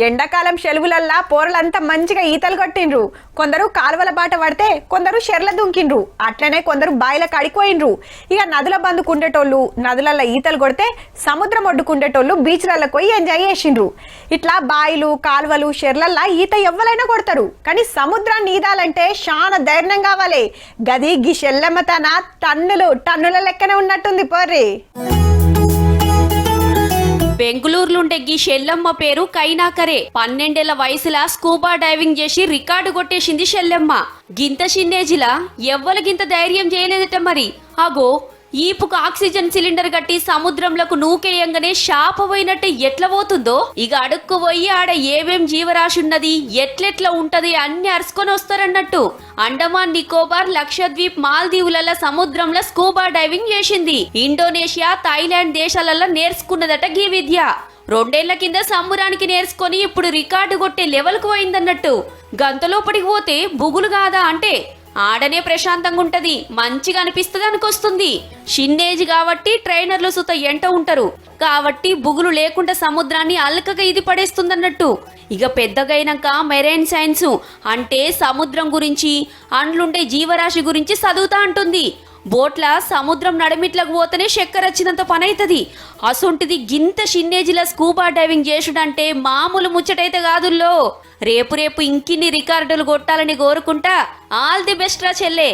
ఎండాకాలం సెలవులల్లా పోరలంతా మంచిగా ఈతలు కొట్టిండ్రు. కొందరు కాలువల బాట పడితే కొందరు షెర్ల దుంకిండ్రు. అట్లనే కొందరు బాయిల కడిపోయిండ్రు. ఇక నదుల బందుకుండేటోళ్ళు నదులల్లో ఈతలు కొడితే సముద్రం ఒడ్డుకుండేటోళ్ళు బీచ్లలో పోయి ఎంజాయ్ చేసిండ్రు. ఇట్లా బాయిలు కాలువలు షెర్లల్లా ఈత ఎవ్వలైనా కొడతారు. కానీ సముద్రాన్ని ఈదాలంటే చాలా ధైర్యం కావాలి. గది గీ షెల్లెమ్మ తన టన్నుల లెక్కనే ఉన్నట్టుంది పోర్రి. బెంగళూరులుండే గీ షెల్లమ్మ పేరు కైనాకరే. 12 ఏళ్ల వయసులా స్కూబా డైవింగ్ చేసి రికార్డు కొట్టేసింది షెల్లమ్మ. గింత చిన్నేజిలా ఎవ్వలకింత ధైర్యం చేయలేదట మరి. అగో ఈపుకు ఆక్సిజన్ సిలిండర్ కట్టి సముద్రంలోకి నూకేయంగానే శాపపోయినట్టు ఎట్లా పోతుందో ఇక అడుక్కు పోయి ఆడ ఏమేం జీవరాశి ఉన్నది ఎట్లెట్లా ఉంటది అన్ని అరుచుకొని వస్తారన్నట్టు. అండమాన్ నికోబార్ లక్షద్వీప్ మాల్దీవుల సముద్రంలో స్కూబా డైవింగ్ చేసింది. ఇండోనేషియా థాయిలాండ్ దేశాలలో నేర్చుకున్నదట గీ విద్య. 2 ఏళ్ల కింద సంబురానికి నేర్చుకొని ఇప్పుడు రికార్డు కొట్టే లెవెల్కు పోయిందన్నట్టు. గంతలోపడికి పోతే బుగులు కాదా అంటే ఆడనే ప్రశాంతంగా ఉంటది, మంచిగా అనిపిస్తుంది అనుకొస్తుంది. షిన్నేజ్ కాబట్టి ట్రైనర్లు సుత ఎంట ఉంటారు కాబట్టి బుగులు లేకుండా సముద్రాన్ని అల్కగా ఇది పడేస్తుందన్నట్టు. ఇక పెద్దగైనాక మెరైన్ సైన్స్ అంటే సముద్రం గురించి అండ్లుండే జీవరాశి గురించి చదువుతా అంటుంది. బోట్ల సముద్రం నడిమిట్లకు పోతేనే చక్కెర వచ్చినంత పని అవుతుంది. అసొంటిది గింత షిన్నేజిలా స్కూబా డైవింగ్ చేసుడంటే మామూలు ముచ్చటైతే కాదుల్లో. రేపు ఇంకిన్ని రికార్డులు కొట్టాలని కోరుకుంటా. ఆల్ ది బెస్ట్ రా చెల్లే.